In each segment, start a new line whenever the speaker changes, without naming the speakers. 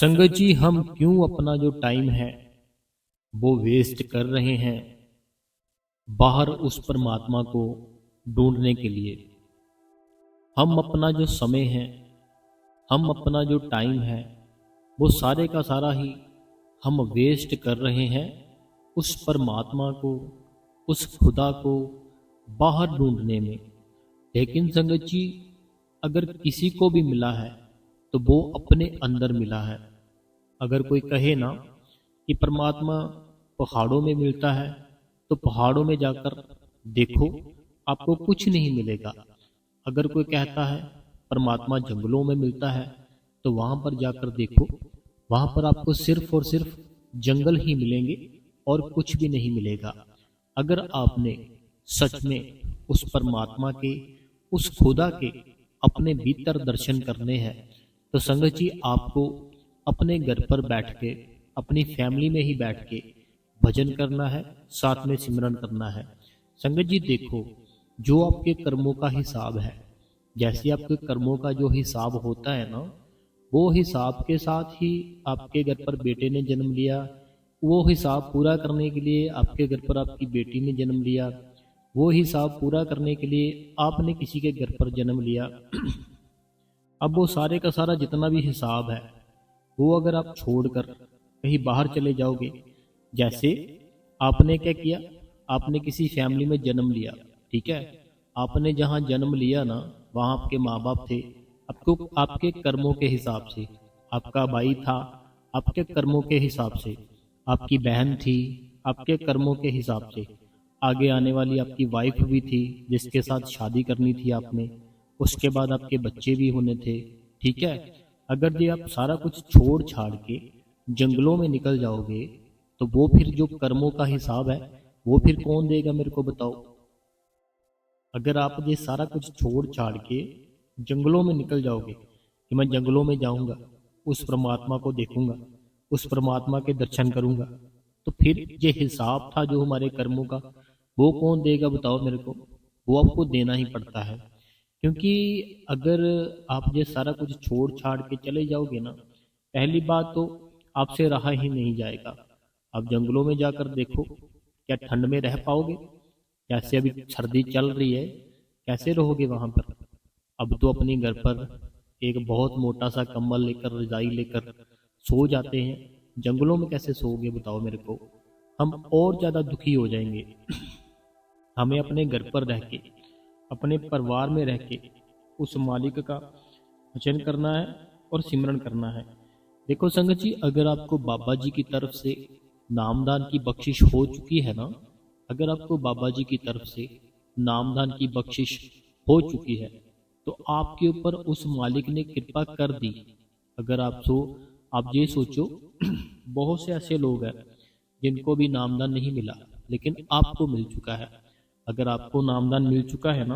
संगत जी, हम क्यों अपना जो टाइम है वो वेस्ट कर रहे हैं बाहर उस परमात्मा को ढूंढने के लिए। हम अपना जो समय है, हम अपना जो टाइम है, वो सारे का सारा ही हम वेस्ट कर रहे हैं उस परमात्मा को, उस खुदा को बाहर ढूंढने में। लेकिन संगत जी, अगर किसी को भी मिला है तो वो अपने अंदर मिला है। अगर कोई कहे ना कि परमात्मा पहाड़ों में मिलता है, तो पहाड़ों में जाकर देखो, आपको कुछ नहीं मिलेगा। अगर कोई कहता है परमात्मा जंगलों में मिलता है, तो वहां पर जाकर देखो, वहां पर आपको सिर्फ और सिर्फ जंगल ही मिलेंगे और कुछ भी नहीं मिलेगा। अगर आपने सच में उस परमात्मा के, उस खुदा के अपने भीतर दर्शन करने हैं, तो संगत जी आपको अपने घर पर बैठ के, अपनी फैमिली में ही बैठ के भजन करना है, साथ में सिमरन करना है। संगत जी देखो, जो आपके कर्मों का हिसाब है, जैसे आपके कर्मों का जो हिसाब होता है ना, वो हिसाब के साथ ही आपके घर पर बेटे ने जन्म लिया, वो हिसाब पूरा करने के लिए आपके घर पर आपकी बेटी ने जन्म लिया, वो हिसाब पूरा करने के लिए आपने किसी के घर पर जन्म लिया। अब वो सारे का सारा जितना भी हिसाब है, वो अगर आप छोड़कर कहीं बाहर चले जाओगे, जैसे आपने क्या किया, आपने किसी फैमिली में जन्म लिया, ठीक है, आपने जहाँ जन्म लिया ना, वहाँ आपके माँ बाप थे, आपको आपके कर्मों के हिसाब से, आपका भाई था, आपके कर्मों के हिसाब से, आपकी बहन थी, आपके कर्मों के हिसाब से, आगे आने वाली आपकी वाइफ भी थी जिसके साथ शादी करनी थी आपने, उसके बाद आपके बच्चे भी होने थे, ठीक है। अगर ये आप सारा कुछ छोड़ छाड़ के जंगलों में निकल जाओगे, तो वो फिर जो कर्मों का हिसाब है, वो फिर कौन देगा, मेरे को बताओ। अगर आप ये सारा कुछ छोड़ छाड़ के जंगलों में निकल जाओगे कि मैं जंगलों में जाऊंगा, उस परमात्मा को देखूंगा, उस परमात्मा के दर्शन करूंगा, तो फिर ये हिसाब था जो हमारे कर्मों का, वो कौन देगा बताओ मेरे को। वो आपको देना ही पड़ता है, क्योंकि अगर आप ये सारा कुछ छोड़ छाड़ के चले जाओगे ना, पहली बात तो आपसे रहा ही नहीं जाएगा। आप जंगलों में जाकर देखो, क्या ठंड में रह पाओगे? जैसे अभी सर्दी चल रही है, कैसे रहोगे वहां पर? अब तो अपने घर पर एक बहुत मोटा सा कंबल लेकर, रजाई लेकर सो जाते हैं। जंगलों में कैसे सोओगे बताओ मेरे को। हम और ज्यादा दुखी हो जाएंगे। हमें अपने घर पर रह के, अपने परिवार में रह के उस मालिक का भजन करना है और सिमरन करना है। देखो संगत जी, अगर आपको बाबा जी की तरफ से नामदान की बख्शिश हो चुकी है ना, अगर आपको बाबा जी की तरफ से नामदान की बख्शिश हो चुकी है, तो आपके ऊपर उस मालिक ने कृपा कर दी। अगर आप ये सोचो, बहुत से ऐसे लोग हैं जिनको भी नामदान नहीं मिला, लेकिन आपको मिल चुका है। अगर आपको नामदान मिल चुका है ना,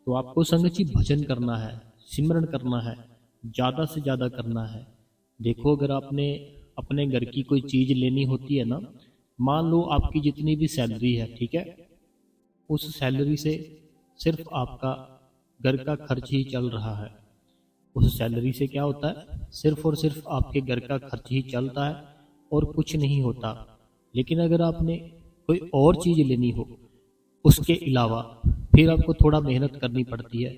तो आपको संगत जी भजन करना है, सिमरन करना है, ज्यादा से ज्यादा करना है। देखो, अगर आपने अपने घर की कोई चीज लेनी होती है ना, मान लो आपकी जितनी भी सैलरी है, ठीक है, उस सैलरी से सिर्फ आपका घर का खर्च ही चल रहा है। उस सैलरी से क्या होता है, सिर्फ और सिर्फ आपके घर का खर्च ही चलता है और कुछ नहीं होता। लेकिन अगर आपने कोई और चीज लेनी हो उसके अलावा, फिर आपको थोड़ा मेहनत करनी पड़ती है,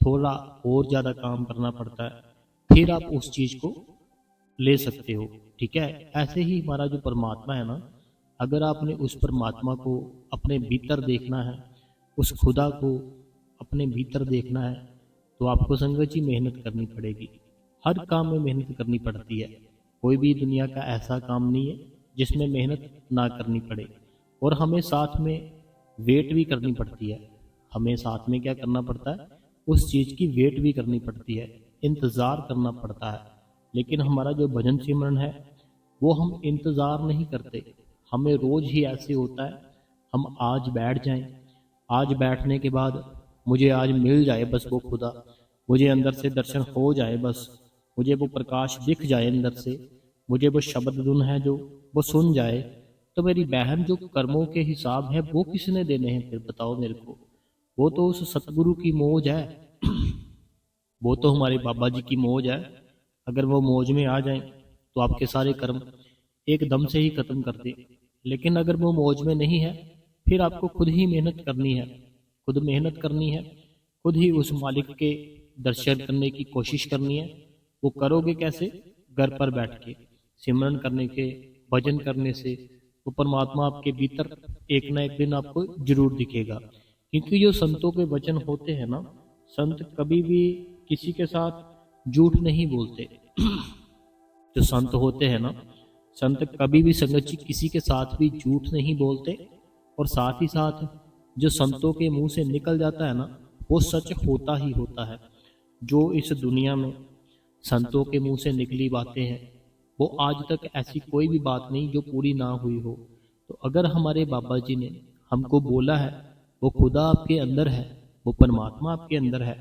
थोड़ा और ज़्यादा काम करना पड़ता है, फिर आप उस चीज़ को ले सकते हो, ठीक है। ऐसे ही हमारा जो परमात्मा है ना, अगर आपने उस परमात्मा को अपने भीतर देखना है, उस खुदा को अपने भीतर देखना है, तो आपको संगत जी मेहनत करनी पड़ेगी। हर काम में मेहनत करनी पड़ती है। कोई भी दुनिया का ऐसा काम नहीं है जिसमें मेहनत ना करनी पड़े। और हमें साथ में वेट भी करनी पड़ती है। हमें साथ में क्या करना पड़ता है, उस चीज़ की वेट भी करनी पड़ती है, इंतज़ार करना पड़ता है। लेकिन हमारा जो भजन सिमरन है, वो हम इंतज़ार नहीं करते। हमें रोज़ ही ऐसे होता है, हम आज बैठ जाएं, आज बैठने के बाद मुझे आज मिल जाए बस वो खुदा, मुझे अंदर से दर्शन हो जाए, बस मुझे वो प्रकाश दिख जाए अंदर से, मुझे वो शब्द धुन है जो वो सुन जाए। तो मेरी बहन, जो कर्मों के हिसाब है वो किसने देने हैं फिर बताओ मेरे को। वो तो उस सतगुरु की मौज है। वो तो हमारे बाबा जी की मौज है। अगर वो मौज में आ जाएं, तो आपके सारे कर्म एकदम से ही खत्म कर दे। लेकिन अगर वो मौज में नहीं है, फिर आपको खुद ही मेहनत करनी है, खुद मेहनत करनी है, खुद ही उस मालिक के दर्शन करने की कोशिश करनी है। वो करोगे कैसे? घर पर बैठ के सिमरन करने के, भजन करने से वो परमात्मा आपके भीतर एक ना एक दिन आपको जरूर दिखेगा। क्योंकि जो संतों के वचन होते हैं ना, संत कभी भी किसी के साथ झूठ नहीं बोलते। जो संत होते हैं ना, संत कभी भी संगत जी किसी के साथ भी झूठ नहीं बोलते। और साथ ही साथ जो संतों के मुंह से निकल जाता है ना, वो सच होता ही होता है। जो इस दुनिया में संतों के मुंह से निकली बातें हैं, वो आज तक ऐसी कोई भी बात नहीं जो पूरी ना हुई हो। तो अगर हमारे बाबा जी ने हमको बोला है, वो खुदा आपके अंदर है, वो परमात्मा आपके अंदर है,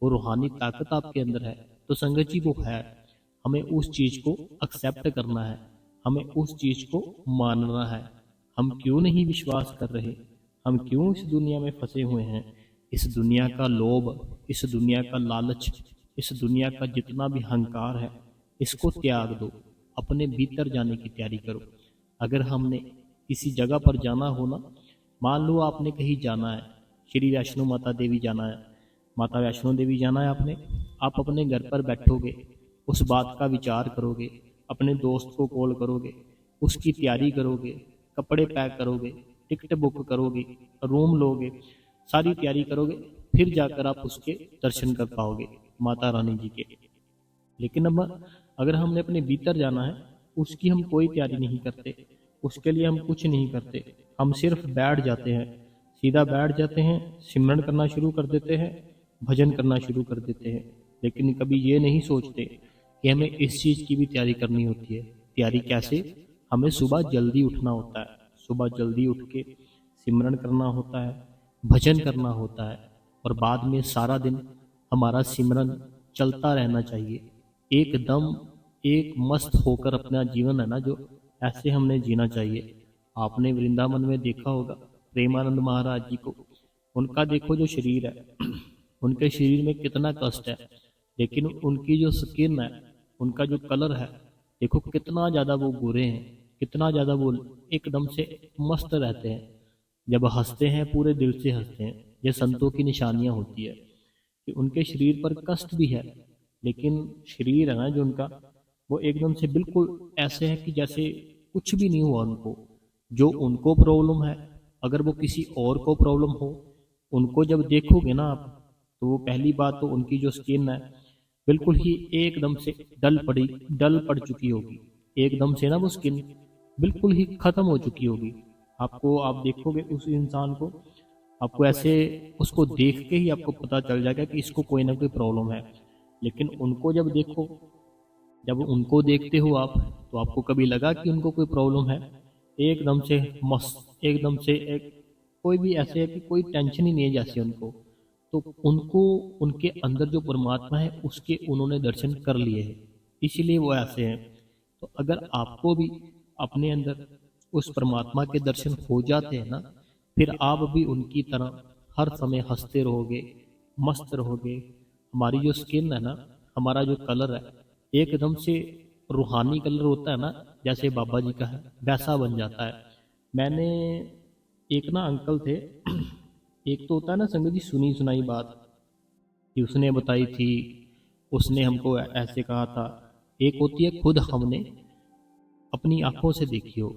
वो रूहानी ताकत आपके अंदर है, तो संगत जी वो है। हमें उस चीज़ को एक्सेप्ट करना है, हमें उस चीज़ को मानना है। हम क्यों नहीं विश्वास कर रहे? हम क्यों इस दुनिया में फंसे हुए हैं? इस दुनिया का लोभ, इस दुनिया का लालच, इस दुनिया का जितना भी अहंकार है, इसको त्याग दो, अपने भीतर जाने की तैयारी करो। अगर हमने किसी जगह पर जाना हो ना, मान लो आपने कहीं जाना है, श्री वैष्णो माता देवी जाना है, माता वैष्णो देवी जाना है आपने, आप अपने घर पर बैठोगे, उस बात का विचार करोगे, अपने दोस्त को कॉल करोगे, उसकी तैयारी करोगे, कपड़े पैक करोगे, टिकट बुक करोगे, रूम लोगे, सारी तैयारी करोगे, फिर जाकर आप उसके दर्शन कर पाओगे, माता रानी जी के। लेकिन अब अगर हमने अपने भीतर जाना है, उसकी हम कोई तैयारी नहीं करते, उसके लिए हम कुछ नहीं करते, हम सिर्फ बैठ जाते हैं, सीधा बैठ जाते हैं, सिमरन करना शुरू कर देते हैं, भजन करना शुरू कर देते हैं। लेकिन कभी ये नहीं सोचते कि हमें इस चीज़ की भी तैयारी करनी होती है। तैयारी कैसे? हमें सुबह जल्दी उठना होता है, सुबह जल्दी उठ के सिमरन करना होता है, भजन करना होता है, और बाद में सारा दिन हमारा सिमरन चलता रहना चाहिए। एकदम एक मस्त होकर अपना जीवन है ना, जो ऐसे हमने जीना चाहिए। आपने वृंदावन में देखा होगा प्रेमानंद महाराज जी को, उनका देखो जो शरीर है, उनके शरीर में कितना कष्ट है, लेकिन उनकी जो स्किन है, उनका जो कलर है, देखो कितना ज़्यादा वो गोरे हैं, कितना ज़्यादा वो एकदम से मस्त रहते हैं। जब हंसते हैं पूरे दिल से हंसते हैं। ये संतों की निशानियां होती है कि उनके शरीर पर कष्ट भी है, लेकिन शरीर है ना जो उनका, वो एकदम से बिल्कुल ऐसे है कि जैसे कुछ भी नहीं हुआ उनको। जो उनको प्रॉब्लम है, अगर वो किसी और को प्रॉब्लम हो, उनको जब देखोगे ना आप, तो वो पहली बात तो उनकी जो स्किन है बिल्कुल ही एकदम से डल पड़ चुकी होगी। एकदम से ना वो स्किन बिल्कुल ही खत्म हो चुकी होगी। आपको, आप देखोगे उस इंसान को, आपको ऐसे उसको देख के ही आपको पता चल जाएगा कि इसको कोई ना कोई प्रॉब्लम है। लेकिन उनको जब देखो, जब उनको देखते हो आप, तो आपको कभी लगा कि उनको कोई प्रॉब्लम है? एकदम से मस्त, एकदम से एक कोई भी ऐसे है कि कोई टेंशन ही नहीं है जैसे उनको। तो उनको उनके अंदर जो परमात्मा है उसके उन्होंने दर्शन कर लिए हैं, इसीलिए वो ऐसे हैं। तो अगर आपको भी अपने अंदर उस परमात्मा के दर्शन हो जाते हैं ना, फिर आप भी उनकी तरह हर समय हंसते रहोगे, मस्त रहोगे। हमारी जो स्किन है ना, हमारा जो कलर है, एकदम से रूहानी कलर होता है ना, जैसे बाबा जी का है, वैसा बन जाता है। मैंने एक ना अंकल थे, एक तो होता है ना संगत जी सुनी सुनाई बात कि उसने बताई थी, उसने हमको ऐसे कहा था। एक होती है खुद हमने अपनी आंखों से देखी हो।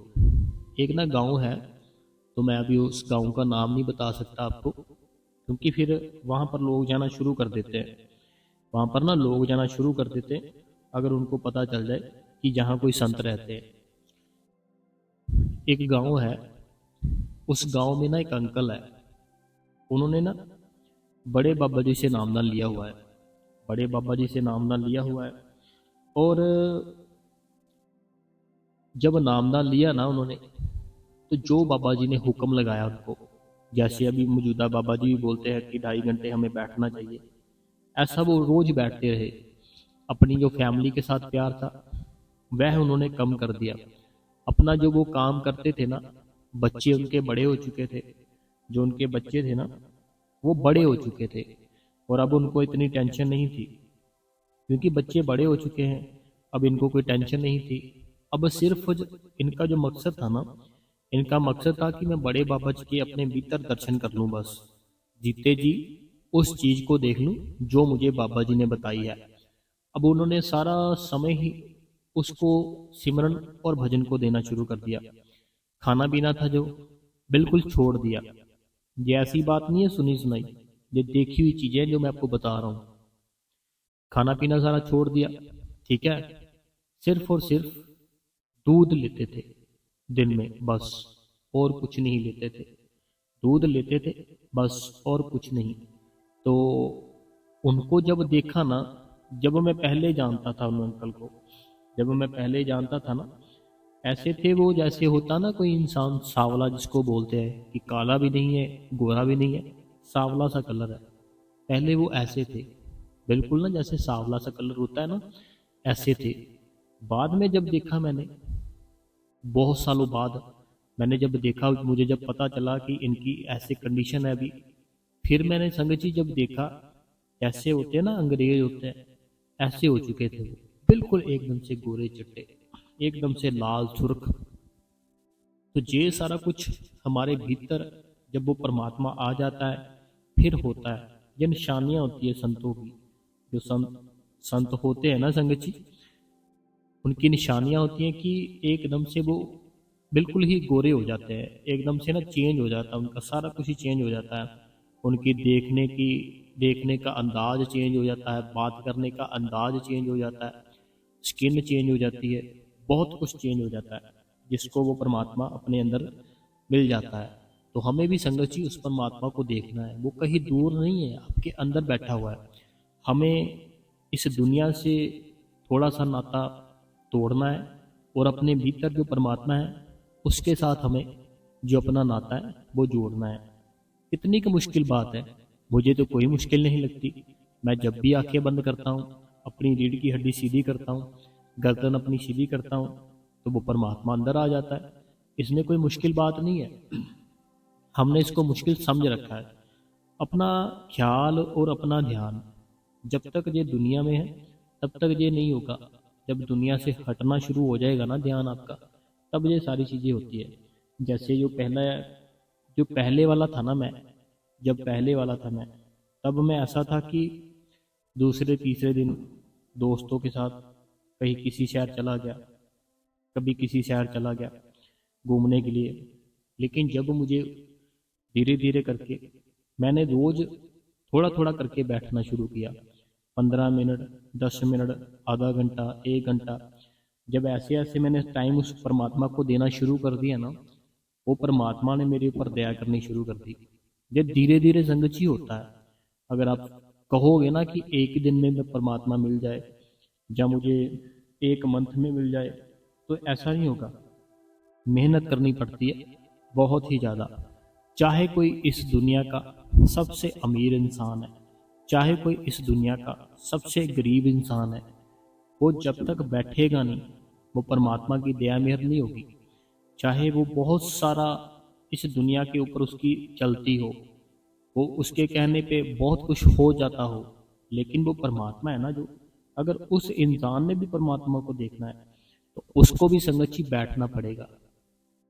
एक ना गांव है, तो मैं अभी उस गांव का नाम नहीं बता सकता आपको, क्योंकि फिर वहाँ पर लोग जाना शुरू कर देते हैं। वहाँ पर ना लोग जाना शुरू कर देते हैं अगर उनको पता चल जाए कि जहाँ कोई संत रहते हैं। एक गांव है, उस गांव में ना एक अंकल है, उन्होंने ना बड़े बाबा जी से नामदान लिया हुआ है, बड़े बाबा जी से नामदान लिया हुआ है। और जब नामदान लिया ना उन्होंने, तो जो बाबा जी ने हुक्म लगाया उनको, जैसे अभी मौजूदा बाबा जी भी बोलते हैं कि 2.5 घंटे हमें बैठना चाहिए, ऐसा वो रोज बैठते रहे। अपनी जो फैमिली के साथ प्यार था वह उन्होंने कम कर दिया। अपना जो वो काम करते थे ना, बच्चे उनके बड़े हो चुके थे, जो उनके बच्चे थे ना वो बड़े हो चुके थे, और अब उनको इतनी टेंशन नहीं थी, क्योंकि बच्चे बड़े हो चुके हैं। अब इनको कोई टेंशन नहीं थी। अब सिर्फ इनका जो मकसद था ना, इनका मकसद था कि मैं बड़े बाबा जी के अपने भीतर दर्शन कर लूं, बस जीते जी उस चीज को देख लूं जो मुझे बाबा जी ने बताई है। अब उन्होंने सारा समय ही उसको सिमरन और भजन को देना शुरू कर दिया। खाना पीना था जो, बिल्कुल छोड़ दिया। ये ऐसी बात नहीं है सुनी सुनाई, ये देखी हुई चीजें हैं जो मैं आपको बता रहा हूँ। खाना पीना सारा छोड़ दिया, ठीक है। सिर्फ और सिर्फ दूध लेते थे दिन में, बस, और कुछ नहीं लेते थे। दूध लेते थे बस, और कुछ नहीं। तो उनको जब देखा ना, जब मैं पहले जानता था उन अंकल को, जब मैं पहले जानता था ना, ऐसे थे वो जैसे होता ना कोई इंसान सांवला, जिसको बोलते हैं कि काला भी नहीं है गोरा भी नहीं है, सांवला सा कलर है। पहले वो ऐसे थे, बिल्कुल ना जैसे सांवला सा कलर होता है ना, ऐसे थे। बाद में जब देखा मैंने, बहुत सालों बाद मैंने जब देखा, मुझे जब पता चला कि इनकी ऐसे कंडीशन है अभी, फिर मैंने संगत जी जब देखा, ऐसे होते हैं ना अंग्रेज होते हैं, ऐसे हो चुके थे वो, बिल्कुल एकदम से गोरे चिट्टे, एकदम से लाल सुर्ख। तो ये सारा कुछ हमारे भीतर जब वो परमात्मा आ जाता है फिर होता है। ये निशानियां होती है संतों की, जो संत होते हैं ना संगत जी, उनकी निशानियां होती हैं कि एकदम से वो बिल्कुल ही गोरे हो जाते हैं, एकदम से ना चेंज हो जाता है उनका सारा कुछ ही चेंज हो जाता है। उनकी देखने का अंदाज चेंज हो जाता है, बात करने का अंदाज चेंज हो जाता है, स्किन चेंज हो जाती है, बहुत कुछ चेंज हो जाता है, जिसको वो परमात्मा अपने अंदर मिल जाता है। तो हमें भी संगत जी उस परमात्मा को देखना है, वो कहीं दूर नहीं है, आपके अंदर बैठा हुआ है। हमें इस दुनिया से थोड़ा सा नाता तोड़ना है और अपने भीतर जो परमात्मा है उसके साथ हमें जो अपना नाता है वो जोड़ना है। इतनी की मुश्किल बात है, मुझे तो कोई मुश्किल नहीं लगती। मैं जब भी आंखें बंद करता हूँ, अपनी रीढ़ की हड्डी सीधी करता हूँ, गर्दन अपनी सीधी करता हूँ, तो वो परमात्मा अंदर आ जाता है। इसमें कोई मुश्किल बात नहीं है। हमने इसको मुश्किल समझ रखा है। अपना ख्याल और अपना ध्यान जब तक ये दुनिया में है तब तक ये नहीं होगा। जब दुनिया से हटना शुरू हो जाएगा ना ध्यान आपका, तब ये सारी चीज़ें होती है। जैसे जो पहले वाला था ना मैं, जब पहले वाला था मैं, तब मैं ऐसा था कि दूसरे तीसरे दिन दोस्तों के साथ कहीं किसी शहर चला गया, कभी किसी शहर चला गया घूमने के लिए। लेकिन जब मुझे धीरे धीरे करके मैंने रोज थोड़ा थोड़ा करके बैठना शुरू किया, 15 मिनट, 10 मिनट, आधा घंटा, 1 घंटा, जब ऐसे ऐसे मैंने टाइम उस परमात्मा को देना शुरू कर दिया ना, वो परमात्मा ने मेरे ऊपर दया करनी शुरू कर दी। ये धीरे धीरे संगत जी होता है। अगर आप कहोगे ना कि एक ही दिन में परमात्मा मिल जाए या मुझे एक मंथ में मिल जाए, तो ऐसा नहीं होगा। मेहनत करनी पड़ती है बहुत ही ज़्यादा। चाहे कोई इस दुनिया का सबसे अमीर इंसान है, चाहे कोई इस दुनिया का सबसे गरीब इंसान है, वो जब तक बैठेगा नहीं, वो परमात्मा की दया मेहर नहीं होगी। चाहे वो बहुत सारा इस दुनिया के ऊपर उसकी चलती हो, वो उसके कहने पे बहुत कुछ हो जाता हो, लेकिन वो परमात्मा है ना जो, अगर उस इंसान ने भी परमात्मा को देखना है तो उसको भी संगत जी बैठना पड़ेगा,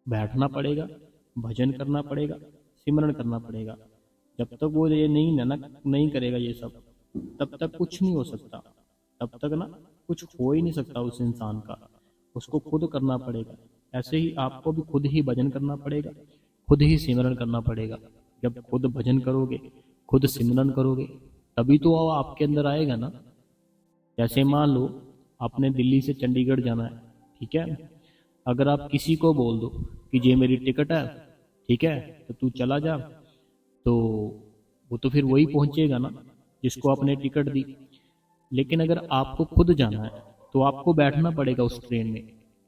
बैठना पड़ेगा, भजन करना पड़ेगा, सिमरन करना पड़ेगा। जब तक वो ये नहीं करेगा ये सब, तब तक कुछ नहीं हो सकता। तब तक ना कुछ हो ही नहीं सकता उस इंसान का। उसको खुद करना पड़ेगा। ऐसे ही आपको भी खुद ही भजन करना पड़ेगा, खुद ही सिमरन करना पड़ेगा। जब खुद भजन करोगे, खुद सिमरन करोगे, तभी तो वो आपके अंदर आएगा ना। जैसे मान लो आपने दिल्ली से चंडीगढ़ जाना है, ठीक है। अगर आप किसी को बोल दो कि ये मेरी टिकट है, ठीक है, तो तू चला जा, तो वो तो फिर वही पहुंचेगा ना जिसको आपने टिकट दी। लेकिन अगर आपको खुद जाना है तो आपको बैठना पड़ेगा उस ट्रेन में,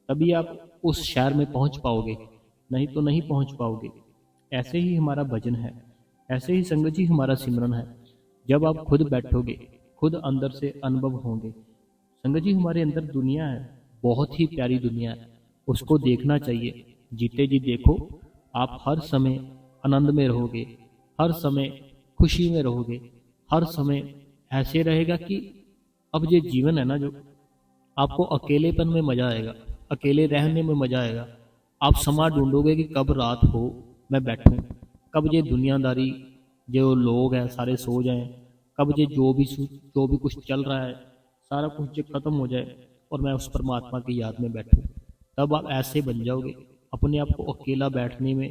तभी आप उस शहर में पहुंच पाओगे, नहीं तो नहीं पहुंच पाओगे। ऐसे ही हमारा भजन है, ऐसे ही संगत जी हमारा सिमरन है। जब आप खुद बैठोगे, खुद अंदर से अनुभव होंगे। संगत जी हमारे अंदर दुनिया है, बहुत ही प्यारी दुनिया है, उसको देखना चाहिए। जीते जी देखो, आप हर समय आनंद में रहोगे, हर समय खुशी में रहोगे, हर समय ऐसे रहेगा कि अब ये जीवन है ना जो, आपको अकेलेपन में मज़ा आएगा, अकेले रहने में मज़ा आएगा। आप समा ढूंढोगे कि कब रात हो, मैं बैठूं, कब ये दुनियादारी, जो लोग हैं सारे सो जाएं, कब ये जो भी कुछ चल रहा है सारा कुछ जो ख़त्म हो जाए और मैं उस परमात्मा की याद में बैठूं। तब आप ऐसे बन जाओगे। अपने आप को अकेला बैठने में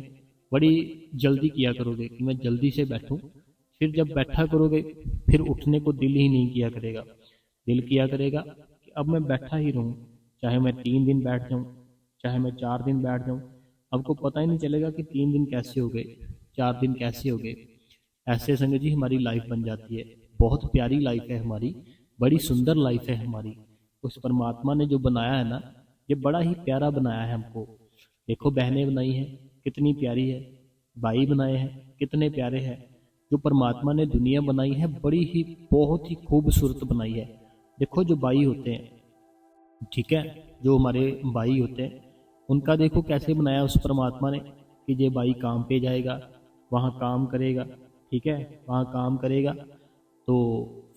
बड़ी जल्दी किया करोगे कि मैं जल्दी से बैठूं। फिर जब बैठा करोगे फिर उठने को दिल ही नहीं किया करेगा। दिल किया करेगा कि अब मैं बैठा ही रहूं, चाहे मैं 3 दिन बैठ जाऊं, चाहे मैं 4 दिन बैठ जाऊं। आपको पता ही नहीं चलेगा कि 3 दिन कैसे हो गए, 4 दिन कैसे हो गए। ऐसे संगत जी हमारी लाइफ बन जाती है। बहुत प्यारी लाइफ है हमारी, बड़ी सुंदर लाइफ है हमारी। उस परमात्मा ने जो बनाया है ना, ये बड़ा ही प्यारा बनाया है हमको। देखो बहनें बनाई हैं कितनी प्यारी है, भाई बनाए हैं कितने प्यारे हैं। जो परमात्मा ने दुनिया बनाई है बड़ी ही बहुत ही खूबसूरत बनाई है। देखो जो भाई होते हैं, ठीक है, जो हमारे भाई होते हैं उनका देखो कैसे बनाया उस परमात्मा ने कि ये भाई काम पे जाएगा, वहाँ काम करेगा, ठीक है, वहाँ काम करेगा तो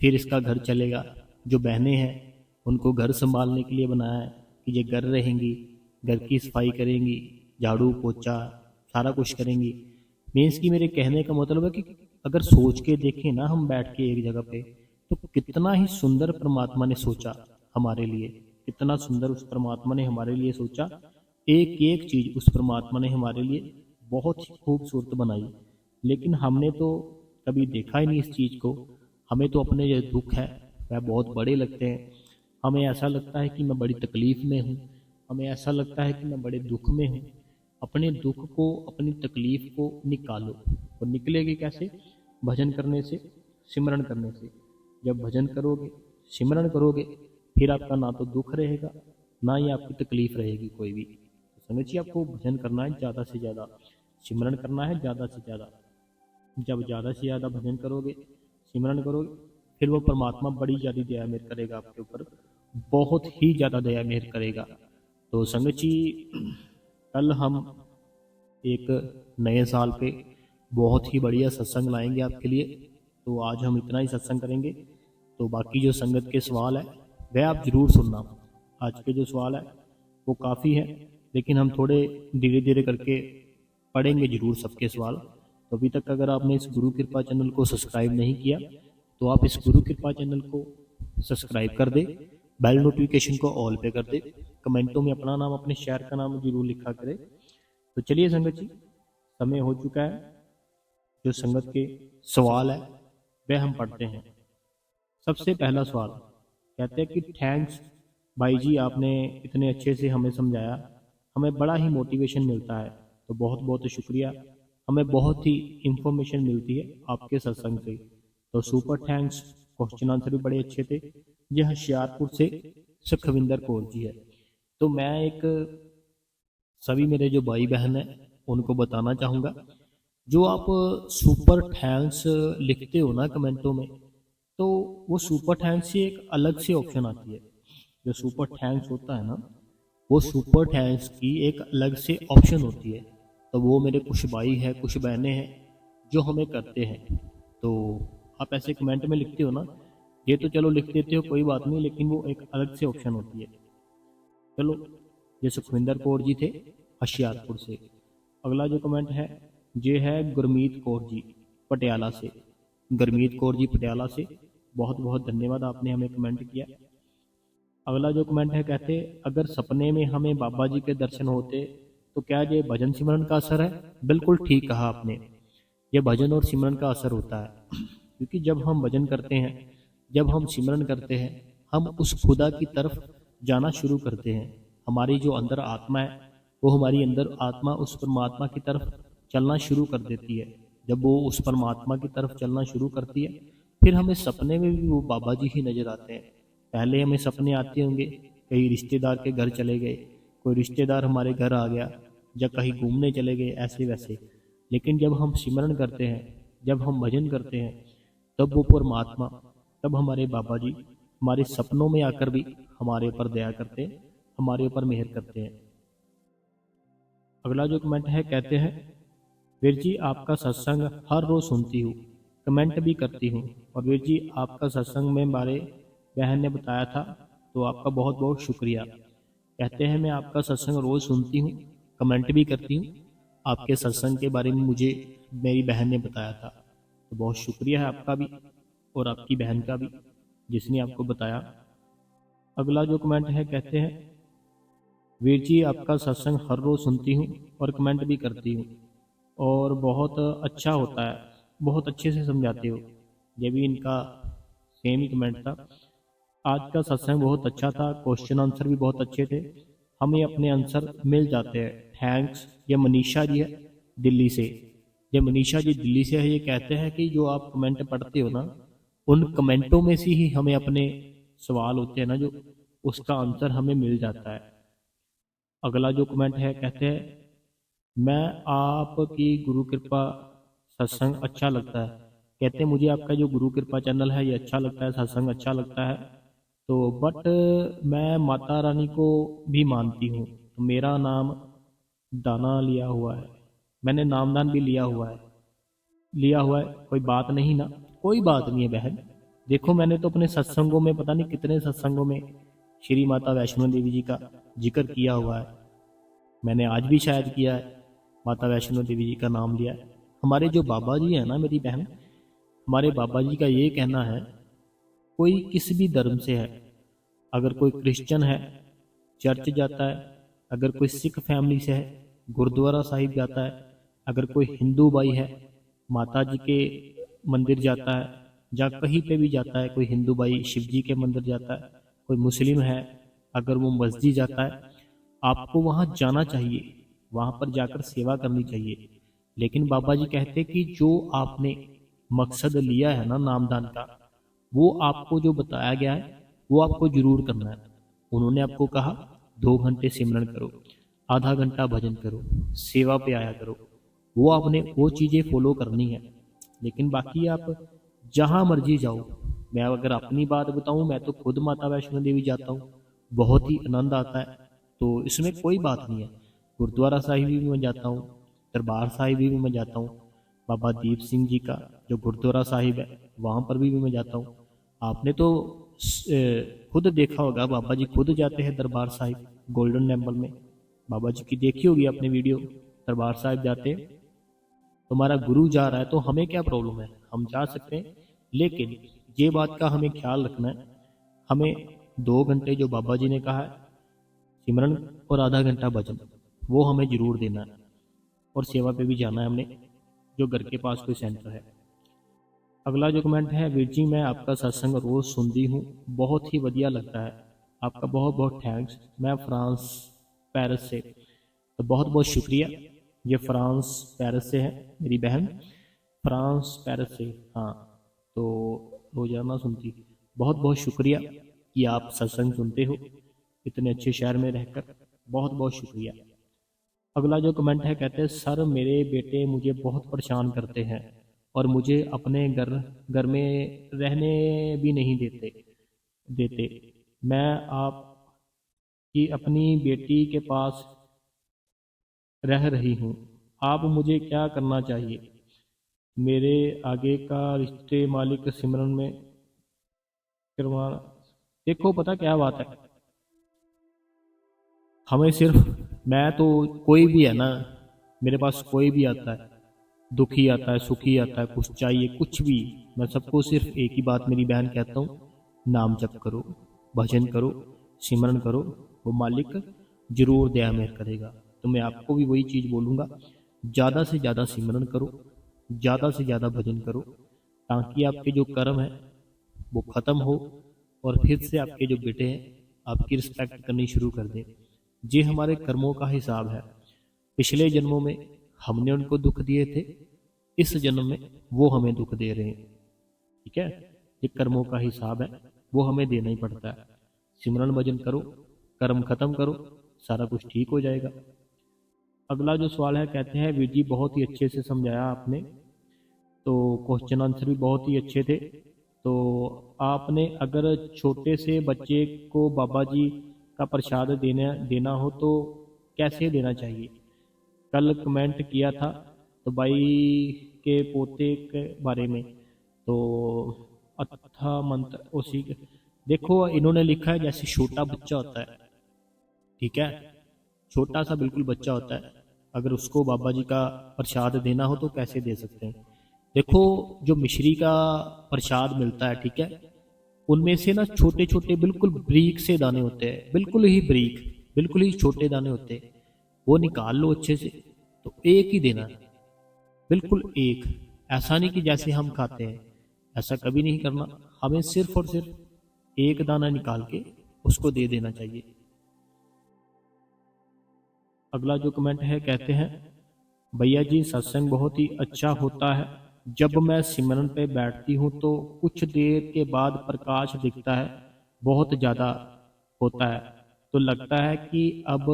फिर इसका घर चलेगा। जो बहनें हैं उनको घर संभालने के लिए बनाया है कि ये घर रहेंगी, घर की सफाई करेंगी, झाड़ू पोछा सारा कुछ करेंगी। मीन्स कि मेरे कहने का मतलब है कि अगर सोच के देखें ना हम बैठ के एक जगह पे, तो कितना ही सुंदर परमात्मा ने सोचा हमारे लिए, कितना सुंदर उस परमात्मा ने हमारे लिए सोचा। एक एक चीज उस परमात्मा ने हमारे लिए बहुत ही खूबसूरत बनाई। लेकिन हमने तो कभी देखा ही नहीं इस चीज को। हमें तो अपने जो दुख है वह बहुत बड़े लगते हैं। हमें ऐसा लगता है कि मैं बड़ी तकलीफ में हूँ, हमें ऐसा लगता है कि मैं बड़े दुख में हूँ। अपने दुख को, अपनी तकलीफ को निकालो। और निकलेगी कैसे? भजन करने से, सिमरन करने से। जब भजन करोगे, सिमरन करोगे, फिर आपका ना तो दुख रहेगा ना ही आपकी तकलीफ रहेगी कोई भी। तो समझिए आपको भजन करना है ज़्यादा से ज़्यादा, सिमरन करना है ज़्यादा से ज़्यादा। जब ज़्यादा से ज़्यादा भजन करोगे, सिमरन करोगे, फिर वो परमात्मा बड़ी ज़्यादा दया मेहर करेगा आपके ऊपर, बहुत ही ज़्यादा दया मेहर करेगा। तो संगत जी कल हम एक नए साल पे बहुत ही बढ़िया सत्संग लाएंगे आपके लिए। तो आज हम इतना ही सत्संग करेंगे। तो बाकी जो संगत के सवाल है वह आप ज़रूर सुनना। आज के जो सवाल है वो काफ़ी है, लेकिन हम थोड़े धीरे धीरे करके पढ़ेंगे जरूर सबके सवाल। तो अभी तक अगर आपने इस गुरु कृपा चैनल को सब्सक्राइब नहीं किया तो आप इस गुरु कृपा चैनल को सब्सक्राइब कर दे, बेल नोटिफिकेशन को ऑल पे कर दे, कमेंटों में अपना नाम, अपने शहर का नाम जरूर लिखा करे। तो चलिए संगत जी, समय हो चुका है। जो संगत के सवाल है वह हम पढ़ते हैं। सबसे पहला सवाल कहते हैं कि थैंक्स भाई जी, आपने इतने अच्छे से हमें समझाया, हमें बड़ा ही मोटिवेशन मिलता है। तो बहुत बहुत शुक्रिया, हमें बहुत ही इंफॉर्मेशन मिलती है आपके सत्संग से। तो सुपर थैंक्स। क्वेश्चन आंसर भी बड़े अच्छे थे। ये होशियारपुर से सुखविंदर कौर जी है। तो मैं एक सभी मेरे जो भाई बहन हैं उनको बताना चाहूँगा, जो आप सुपर थैंक्स लिखते हो ना कमेंटों में, तो वो सुपर थैंक्स से एक अलग से ऑप्शन आती है। जो सुपर थैंक्स होता है ना, वो सुपर थैंक्स की एक अलग से ऑप्शन होती है। तो वो मेरे कुछ भाई हैं, कुछ बहनें हैं जो हमें करते हैं। तो आप ऐसे कमेंट में लिखते हो ना, ये तो चलो लिख देते हो कोई बात नहीं, लेकिन वो एक अलग से ऑप्शन होती है। चलो, ये सुखविंदर कौर जी थे होशियारपुर से। अगला जो कमेंट है ये है गुरमीत कौर जी पटियाला से। गुरमीत कौर जी पटियाला से, बहुत बहुत धन्यवाद, आपने हमें कमेंट किया। अगला जो कमेंट है, कहते अगर सपने में हमें बाबा जी के दर्शन होते तो क्या ये भजन सिमरन का असर है? बिल्कुल ठीक कहा आपने, ये भजन और सिमरन का असर होता है। क्योंकि जब हम भजन करते हैं, जब हम सिमरन करते हैं, हम उस खुदा की तरफ जाना शुरू करते हैं। हमारी जो अंदर आत्मा है, वो हमारी अंदर आत्मा उस परमात्मा की तरफ चलना शुरू कर देती है। जब वो उस परमात्मा की तरफ चलना शुरू करती है, फिर हमें सपने में भी वो बाबा जी ही नजर आते हैं। पहले हमें सपने आते होंगे कहीं रिश्तेदार के घर चले गए, कोई रिश्तेदार हमारे घर आ गया, या कहीं घूमने चले गए, ऐसे वैसे। लेकिन जब हम सिमरन करते हैं, जब हम भजन करते हैं, तब वो परमात्मा, तब हमारे बाबा जी हमारे सपनों में आकर भी हमारे ऊपर दया करते हैं, हमारे ऊपर मेहर करते हैं। अगला जो कमेंट है, कहते हैं वीर जी आपका सत्संग हर रोज सुनती हूँ, कमेंट भी करती हूँ। और वीर जी आपका सत्संग में हमारे बहन ने बताया था तो आपका बहुत बहुत शुक्रिया। कहते हैं मैं आपका सत्संग रोज़ सुनती हूँ, कमेंट भी करती हूँ। आपके सत्संग के बारे में मुझे मेरी बहन ने बताया था, तो बहुत शुक्रिया है आपका भी और आपकी बहन का भी जिसने आपको बताया। अगला जो कमेंट है, कहते हैं वीर जी आपका सत्संग हर रोज़ सुनती हूँ और कमेंट भी करती हूँ और बहुत अच्छा होता है, बहुत अच्छे से समझाते हो। ये भी इनका सेम ही कमेंट था। आज का सत्संग बहुत अच्छा था, क्वेश्चन आंसर भी बहुत अच्छे थे, हमें अपने आंसर मिल जाते हैं, थैंक्स। ये मनीषा जी है दिल्ली से। ये मनीषा जी दिल्ली से है। ये कहते हैं कि जो आप कमेंट पढ़ते हो ना, उन कमेंटों में से ही हमें अपने सवाल होते हैं ना जो, उसका आंसर हमें मिल जाता है। अगला जो कमेंट है, कहते हैं मैं आपकी गुरु कृपा सत्संग अच्छा लगता है। कहते हैं मुझे आपका जो गुरु कृपा चैनल है ये अच्छा लगता है, सत्संग अच्छा लगता है। तो बट मैं माता रानी को भी मानती हूँ, तो मेरा नाम दाना लिया हुआ है, मैंने नामदान भी लिया हुआ है, कोई बात नहीं ना। कोई बात नहीं है बहन। देखो मैंने तो अपने सत्संगों में, पता नहीं कितने सत्संगों में श्री माता वैष्णो देवी जी का जिक्र किया हुआ है। मैंने आज भी शायद किया है, माता वैष्णो देवी जी का नाम लिया है। हमारे जो बाबा जी हैं ना मेरी बहन, हमारे बाबा जी का ये कहना है, कोई किस भी धर्म से है, अगर कोई क्रिश्चियन है चर्च जाता है, अगर कोई सिख फैमिली से है गुरुद्वारा साहिब जाता है, अगर कोई हिंदू भाई है माता जी के मंदिर जाता है, या कहीं पे भी जाता है, कोई हिंदू भाई शिव जी के मंदिर जाता है, कोई मुस्लिम है अगर वो मस्जिद जाता है, आपको वहाँ जाना चाहिए, वहाँ पर जाकर सेवा करनी चाहिए। लेकिन बाबा जी कहते कि जो आपने मकसद लिया है ना नामदान का, वो आपको जो बताया गया है वो आपको जरूर करना है। उन्होंने आपको कहा 2 घंटे सिमरन करो, आधा घंटा भजन करो, सेवा पे आया करो, वो आपने वो चीज़ें फॉलो करनी है। लेकिन बाकी आप जहाँ मर्जी जाओ, मैं अगर अपनी बात बताऊं, मैं तो खुद माता वैष्णो देवी जाता हूँ, बहुत ही आनंद आता है, तो इसमें कोई बात नहीं है। गुरुद्वारा साहिब भी मैं जाता हूँ, दरबार साहिब भी मैं जाता हूँ, बाबा दीप सिंह जी का जो गुरुद्वारा साहिब है वहाँ पर भी मैं जाता हूँ। आपने तो खुद देखा होगा, बाबा जी खुद जाते हैं दरबार साहिब गोल्डन टेम्पल में। बाबा जी की देखी होगी आपने वीडियो, दरबार साहिब जाते हैं। तो हमारा गुरु जा रहा है तो हमें क्या प्रॉब्लम है, हम जा सकते हैं। लेकिन ये बात का हमें ख्याल रखना है, हमें 2 घंटे जो बाबा जी ने कहा है सिमरन और आधा घंटा भजन, वो हमें जरूर देना है। और सेवा पे भी जाना है हमने, जो घर के पास कोई सेंटर है। अगला जो कमेंट है, वीर जी मैं आपका सत्संग रोज़ सुनती हूँ, बहुत ही बढ़िया लगता है, आपका बहुत बहुत थैंक्स। मैं फ्रांस पेरिस से। तो बहुत बहुत शुक्रिया। ये फ्रांस पेरिस से है मेरी बहन, फ्रांस पेरिस से। हाँ, तो रोजाना सुनती। बहुत बहुत शुक्रिया कि आप सत्संग सुनते हो इतने अच्छे शहर में रहकर, बहुत बहुत शुक्रिया। अगला जो कमेंट है, कहते हैं सर मेरे बेटे मुझे बहुत परेशान करते हैं और मुझे अपने घर घर में रहने भी नहीं देते। मैं आपकी अपनी बेटी के पास रह रही हूँ, आप मुझे क्या करना चाहिए? मेरे आगे का रिश्ते मालिक सिमरन में करवा। देखो पता क्या बात है, हमें सिर्फ, मैं तो, कोई भी है ना, मेरे पास कोई भी आता है, दुखी आता है सुखी आता है, कुछ चाहिए कुछ भी, मैं सबको सिर्फ एक ही बात मेरी बहन कहता हूँ, नाम जप करो, भजन करो, सिमरन करो, वो मालिक जरूर दया मेहर करेगा। तो मैं आपको भी वही चीज़ बोलूँगा, ज़्यादा से ज़्यादा सिमरन करो, ज़्यादा से ज़्यादा भजन करो, ताकि आपके जो कर्म है वो ख़त्म हो और फिर से आपके जो बेटे हैं आपकी रिस्पेक्ट करनी शुरू कर दें। ये हमारे कर्मों का हिसाब है, पिछले जन्मों में हमने उनको दुख दिए थे, इस जन्म में वो हमें दुख दे रहे हैं। ठीक है, ये कर्मों का हिसाब है, वो हमें देना ही पड़ता है। सिमरन भजन करो, कर्म खत्म करो, सारा कुछ ठीक हो जाएगा। अगला जो सवाल है, कहते हैं वीर जी बहुत ही अच्छे से समझाया आपने, तो क्वेश्चन आंसर भी बहुत ही अच्छे थे। तो आपने अगर छोटे से बच्चे को बाबा जी का प्रसाद देना हो तो कैसे देना चाहिए? कल कमेंट किया था तो भाई के पोते के बारे में, तो अच्छा मंत्र उसी देखो इन्होंने लिखा है जैसे छोटा बच्चा होता है, ठीक है, छोटा सा बिल्कुल बच्चा होता है, अगर उसको बाबा जी का प्रसाद देना हो तो कैसे दे सकते हैं। देखो जो मिश्री का प्रसाद मिलता है, ठीक है, उनमें से ना छोटे छोटे बिल्कुल ब्रीक से दाने होते हैं, बिल्कुल ही ब्रीक, बिल्कुल ही छोटे दाने होते हैं, वो निकाल लो अच्छे से, तो एक ही देना है, बिल्कुल एक। ऐसा नहीं कि जैसे हम खाते हैं, ऐसा कभी नहीं करना। हमें सिर्फ और सिर्फ एक दाना निकाल के उसको दे देना चाहिए। अगला जो कमेंट है, कहते हैं भैया जी सत्संग बहुत ही अच्छा होता है। जब मैं सिमरन पे बैठती हूँ तो कुछ देर के बाद प्रकाश दिखता है, बहुत ज़्यादा होता है, तो लगता है कि अब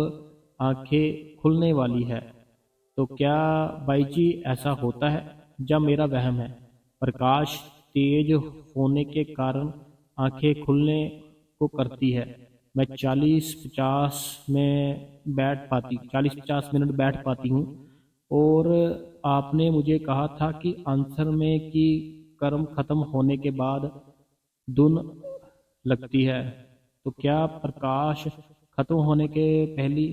आंखें खुलने वाली है। तो क्या भाई जी ऐसा होता है या मेरा वहम है? प्रकाश तेज होने के कारण आंखें खुलने को करती है। मैं 40-50 मिनट बैठ पाती हूँ। और आपने मुझे कहा था कि आंसर में कि कर्म खत्म होने के बाद धुन लगती है, तो क्या प्रकाश खत्म होने के पहली?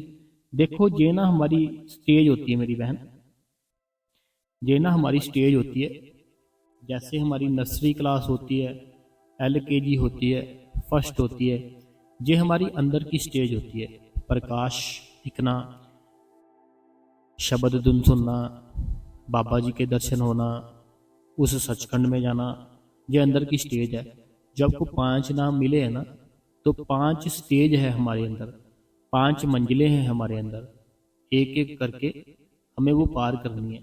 देखो ये ना हमारी स्टेज होती है मेरी बहन, ये ना हमारी स्टेज होती है। जैसे हमारी नर्सरी क्लास होती है, LKG होती है, फर्स्ट होती है, ये हमारी अंदर की स्टेज होती है। प्रकाश दिखना, शब्द धुन सुनना, बाबा जी के दर्शन होना, उस सचखंड में जाना, ये अंदर की स्टेज है। जब को 5 नाम मिले हैं ना, तो 5 स्टेज है हमारे अंदर, 5 मंजिलें हैं हमारे अंदर, एक एक करके हमें वो पार करनी है।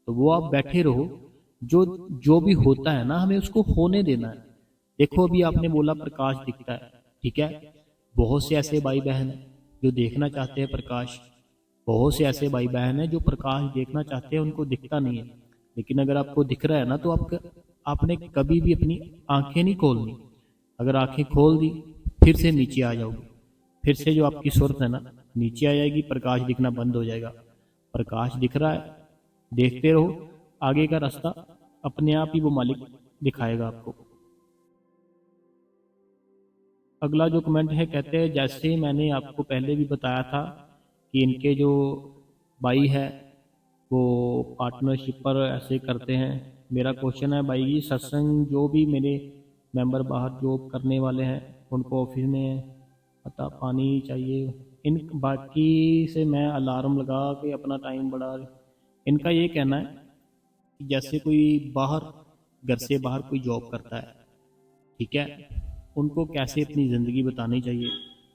तो वो आप बैठे रहो, जो जो भी होता है ना हमें उसको होने देना है। देखो अभी आपने बोला प्रकाश दिखता है, ठीक है, बहुत से ऐसे भाई बहन हैं जो देखना चाहते हैं प्रकाश, बहुत से ऐसे भाई बहन हैं जो प्रकाश देखना चाहते हैं, उनको दिखता नहीं है। लेकिन अगर आपको दिख रहा है ना, तो आपने कभी भी अपनी आंखें नहीं खोलनी। अगर आंखें खोल दी, फिर से नीचे आ जाओगे, फिर से जो आपकी सूरत है ना नीचे आ जाएगी, प्रकाश दिखना बंद हो जाएगा। प्रकाश दिख रहा है, देखते रहो, आगे का रास्ता अपने आप ही वो मालिक दिखाएगा आपको। अगला जो कमेंट है, कहते हैं जैसे मैंने आपको पहले भी बताया था कि इनके जो भाई है वो पार्टनरशिप पर ऐसे करते हैं। मेरा क्वेश्चन है भाई जी, सत्संग जो भी मेरे मेंबर बाहर जॉब करने वाले हैं उनको ऑफिस में पता पानी चाहिए, इन बाकी से मैं अलार्म लगा के अपना टाइम बढ़ा। इनका ये कहना है कि जैसे कोई बाहर, घर से बाहर कोई जॉब करता है, ठीक है, उनको कैसे अपनी ज़िंदगी बतानी चाहिए।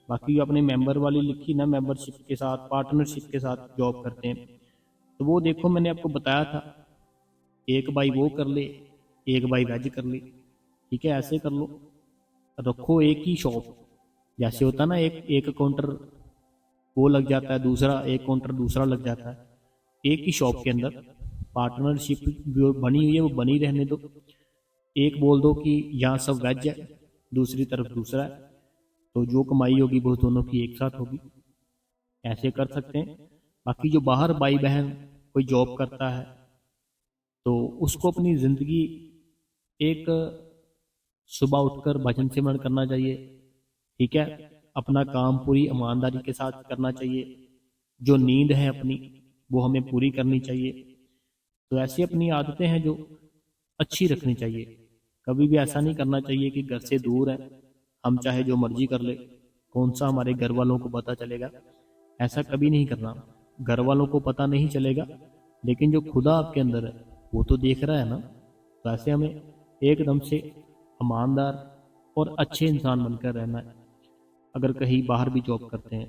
बाकी अपने मेंबर वाली लिखी ना, मेंबरशिप के साथ पार्टनरशिप के साथ जॉब करते हैं, तो वो देखो मैंने आपको बताया था, एक बाई वो कर ले, एक बाई वेज कर ले, ठीक है, ऐसे कर लो, रखो एक ही शॉप। जैसे होता ना, एक एक काउंटर वो लग जाता है, दूसरा एक काउंटर दूसरा लग जाता है, एक ही शॉप के अंदर पार्टनरशिप जो बनी हुई है वो बनी रहने दो। एक बोल दो कि यहाँ सब वेज है, दूसरी तरफ दूसरा है, तो जो कमाई होगी वो दोनों की एक साथ होगी, ऐसे कर सकते हैं। बाकी जो बाहर भाई बहन कोई जॉब करता है, तो उसको अपनी ज़िंदगी एक, सुबह उठकर भजन सिमरन करना चाहिए, ठीक है, अपना काम पूरी ईमानदारी के साथ करना चाहिए, जो नींद है अपनी वो हमें पूरी करनी चाहिए। तो ऐसी अपनी आदतें हैं जो अच्छी रखनी चाहिए। कभी भी ऐसा नहीं करना चाहिए कि घर से दूर है, हम चाहे जो मर्जी कर ले, कौन सा हमारे घर वालों को पता चलेगा, ऐसा कभी नहीं करना। घर वालों को पता नहीं चलेगा, लेकिन जो खुदा आपके अंदर है वो तो देख रहा है ना। तो ऐसे हमें एकदम से ईमानदार और अच्छे इंसान बनकर रहना है, अगर कहीं बाहर भी जॉब करते हैं।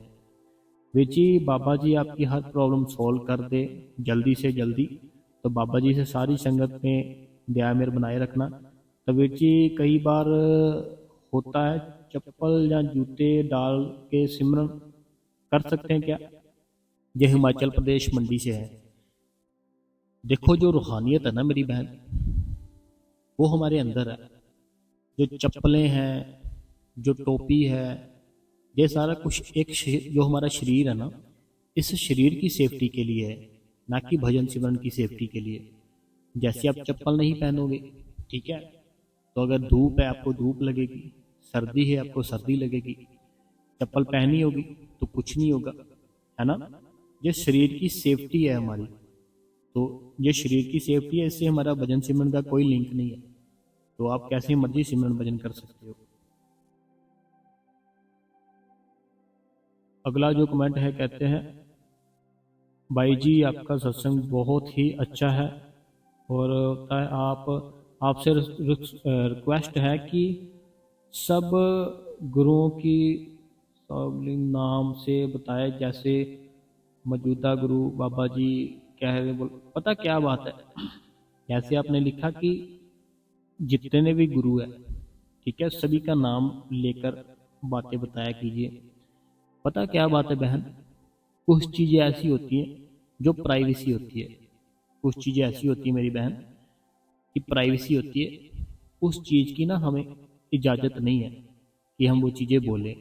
वीर जी बाबा जी आपकी हर प्रॉब्लम सॉल्व कर दे जल्दी से जल्दी, तो बाबा जी से सारी संगत में दया मेर बनाए रखना। तो वीर जी कई बार होता है, चप्पल या जूते डाल के सिमरन कर सकते हैं क्या? ये हिमाचल प्रदेश मंडी से है। देखो जो रूहानियत है ना मेरी बहन, वो हमारे अंदर है। जो चप्पलें हैं, जो टोपी है, ये सारा कुछ एक जो हमारा शरीर है ना, इस शरीर की सेफ्टी के लिए है, ना कि भजन सिमरन की सेफ्टी के लिए। जैसे आप चप्पल नहीं पहनोगे, ठीक है, तो अगर धूप है आपको धूप लगेगी, सर्दी है आपको सर्दी लगेगी, चप्पल पहनी होगी तो कुछ नहीं होगा, है ना। ये शरीर की सेफ्टी है हमारी, तो ये शरीर की सेफ्टी है, इससे हमारा भजन सिमरन का कोई लिंक नहीं है। तो आप कैसे मर्जी सिमरन भजन कर सकते हो। अगला जो कमेंट है कहते हैं, भाई जी आपका सत्संग बहुत ही अच्छा है, और होता है आपसे रिक्वेस्ट है कि सब गुरुओं की सबलिंग नाम से बताए, जैसे मौजूदा गुरु बाबा जी कह रहे बोल। पता क्या बात है, जैसे आपने लिखा कि जितने भी गुरु है, ठीक है, सभी का नाम लेकर बातें बताया कीजिए। पता क्या बात है बहन, कुछ चीज़ें ऐसी होती हैं जो प्राइवेसी होती है, कुछ चीज़ें ऐसी होती है मेरी बहन कि प्राइवेसी होती है, उस चीज़ की ना हमें इजाज़त नहीं है कि हम वो चीज़ें बोलें,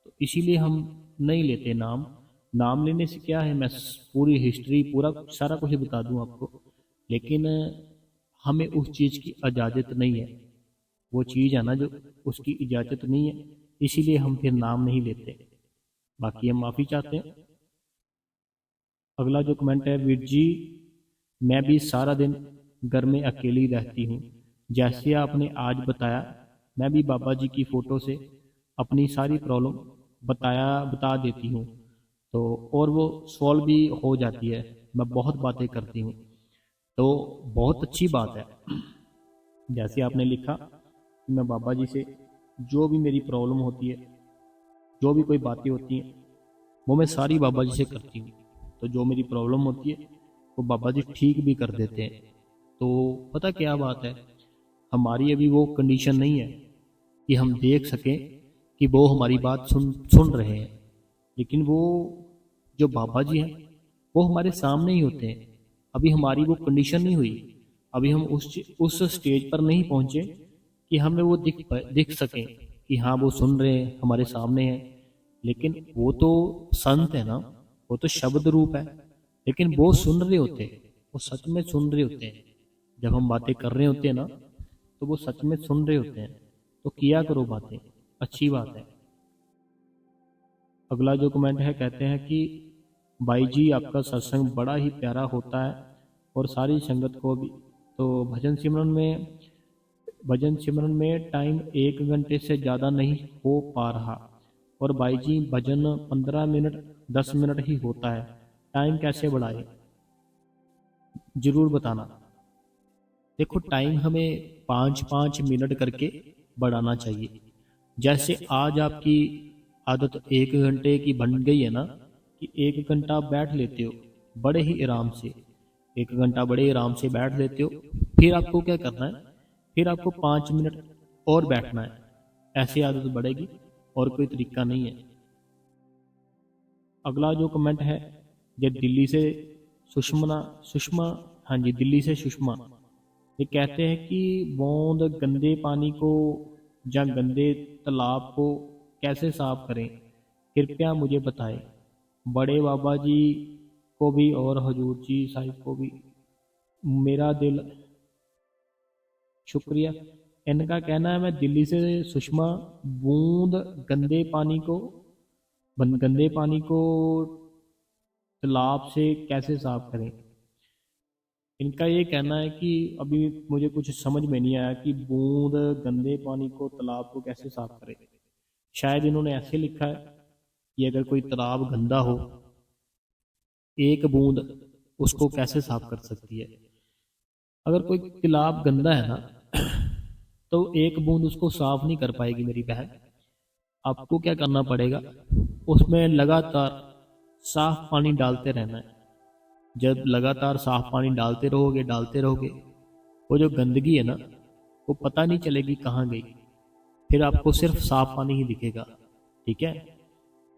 तो इसीलिए हम नहीं लेते नाम। नाम लेने से क्या है, मैं पूरी हिस्ट्री पूरा सारा कुछ बता दूं आपको, लेकिन हमें उस चीज़ की इजाज़त नहीं है, वो चीज़ है ना जो उसकी इजाज़त नहीं है, इसीलिए हम फिर नाम नहीं लेते। बाकी हम माफ़ी चाहते हैं। अगला जो कमेंट है, वीर जी मैं भी सारा दिन घर में अकेली रहती हूँ, जैसे आपने आज बताया मैं भी बाबा जी की फ़ोटो से अपनी सारी प्रॉब्लम बता देती हूँ, तो और वो सॉल्व भी हो जाती है। मैं बहुत बातें करती हूँ, तो बहुत अच्छी बात है। जैसे आपने लिखा कि मैं बाबा जी से जो भी मेरी प्रॉब्लम होती है, जो भी कोई बातें होती हैं, वो मैं सारी बाबा जी से करती हूँ, तो जो मेरी प्रॉब्लम होती है वो बाबा जी ठीक भी कर देते हैं। तो पता क्या बात है, हमारी अभी वो कंडीशन नहीं है कि हम देख सकें कि वो हमारी बात सुन सुन रहे हैं, लेकिन वो जो बाबा जी हैं वो हमारे सामने ही होते हैं। अभी हमारी वो कंडीशन नहीं हुई, अभी हम उस स्टेज पर नहीं पहुंचे कि हमें वो दिख सकें कि हाँ वो सुन रहे हैं, हमारे सामने हैं। लेकिन वो तो संत है ना, वो तो शब्द रूप है, लेकिन वो सुन रहे होते हैं, वो सच में सुन रहे होते हैं। जब हम बातें कर रहे होते हैं ना, तो वो सच में सुन रहे होते हैं। तो किया करो बातें, अच्छी बात है। अगला जो कमेंट है कहते हैं कि भाई जी आपका सत्संग बड़ा ही प्यारा होता है और सारी संगत को भी। तो भजन सिमरन में टाइम 1 घंटे से ज़्यादा नहीं हो पा रहा, और भाई जी भजन 15 मिनट 10 मिनट ही होता है, टाइम कैसे बढ़ाए, जरूर बताना। देखो टाइम हमें 5-5 मिनट करके बढ़ाना चाहिए। जैसे आज आपकी आदत 1 घंटे की बन गई है ना, कि 1 घंटा आप बैठ लेते हो बड़े ही आराम से, 1 घंटा बड़े आराम से बैठ लेते हो, फिर आपको क्या करना है, फिर आपको 5 मिनट और बैठना है, ऐसी आदत बढ़ेगी, और कोई तरीका नहीं है। अगला जो कमेंट है, ये दिल्ली से सुषमा, हाँ जी दिल्ली से सुषमा, ये कहते हैं कि बूंद गंदे पानी को या गंदे तालाब को कैसे साफ करें, कृपया मुझे बताएं। बड़े बाबा जी को भी और हजूर जी साहिब को भी मेरा दिल शुक्रिया। इनका कहना है, मैं दिल्ली से सुषमा, बूंद गंदे पानी को तालाब से कैसे साफ करें। इनका ये कहना है कि अभी मुझे कुछ समझ में नहीं आया कि बूंद गंदे पानी को तालाब को कैसे साफ करें। शायद इन्होंने ऐसे लिखा है कि अगर कोई तालाब गंदा हो, एक बूंद उसको कैसे साफ कर सकती है। अगर कोई तालाब गंदा है ना, तो एक बूंद उसको साफ नहीं कर पाएगी मेरी बहन। आपको क्या करना पड़ेगा, उसमें लगातार साफ पानी डालते रहना है। जब लगातार साफ पानी डालते रहोगे, वो जो गंदगी है ना, वो पता नहीं चलेगी कहाँ गई, फिर आपको सिर्फ साफ पानी ही दिखेगा। ठीक है,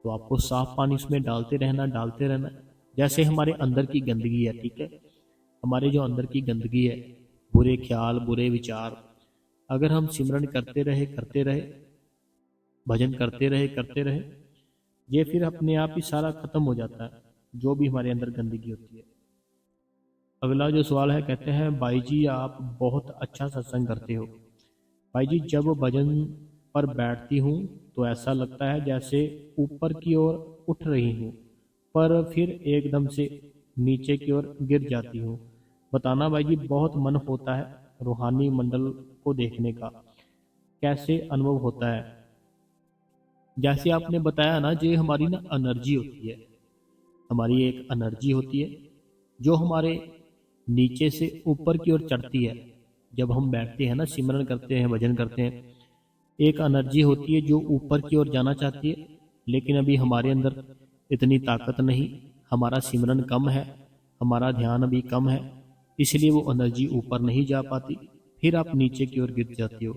तो आपको साफ पानी उसमें डालते रहना, जैसे हमारे अंदर की गंदगी है। ठीक है, हमारे जो अंदर की गंदगी है, बुरे ख्याल बुरे विचार, अगर हम सिमरन करते रहे, भजन करते रहे, ये फिर अपने आप ही सारा खत्म हो जाता है, जो भी हमारे अंदर गंदगी होती है। अगला जो सवाल है, कहते हैं भाई जी आप बहुत अच्छा सत्संग करते हो। भाई जी जब भजन पर बैठती हूँ तो ऐसा लगता है जैसे ऊपर की ओर उठ रही हूँ, पर फिर एकदम से नीचे की ओर गिर जाती हूँ। बताना भाई जी, बहुत मन होता है रूहानी मंडल को देखने का, कैसे अनुभव होता है। जैसे आपने बताया ना, जो हमारी ना एनर्जी होती है, हमारी एक एनर्जी होती है जो हमारे नीचे से ऊपर की ओर चढ़ती है। जब हम बैठते हैं ना, सिमरन करते हैं, भजन करते हैं, एक एनर्जी होती है जो ऊपर की ओर जाना चाहती है, लेकिन अभी हमारे अंदर इतनी ताकत नहीं, हमारा सिमरन कम है, हमारा ध्यान अभी कम है, इसलिए वो एनर्जी ऊपर नहीं जा पाती, फिर आप नीचे की ओर गिर जाती हो।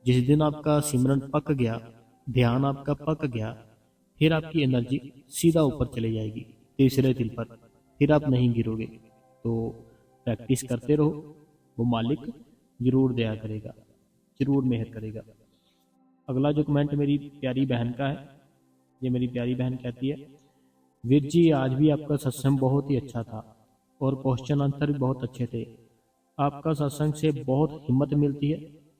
जिस दिन आपका सिमरन पक गया, ध्यान आपका पक गया, फिर आपकी एनर्जी सीधा ऊपर चली जाएगी, तीसरे दिल पर, फिर आप नहीं गिरोगे। तो प्रैक्टिस करते रहो, वो मालिक जरूर दया करेगा, जरूर मेहर करेगा। अगला जो कमेंट मेरी प्यारी बहन का है, ये मेरी प्यारी बहन कहती है, वीर जी आज भी आपका सत्संग बहुत ही अच्छा था और क्वेश्चन आंसर भी बहुत अच्छे थे। आपका सत्संग से बहुत हिम्मत मिलती है,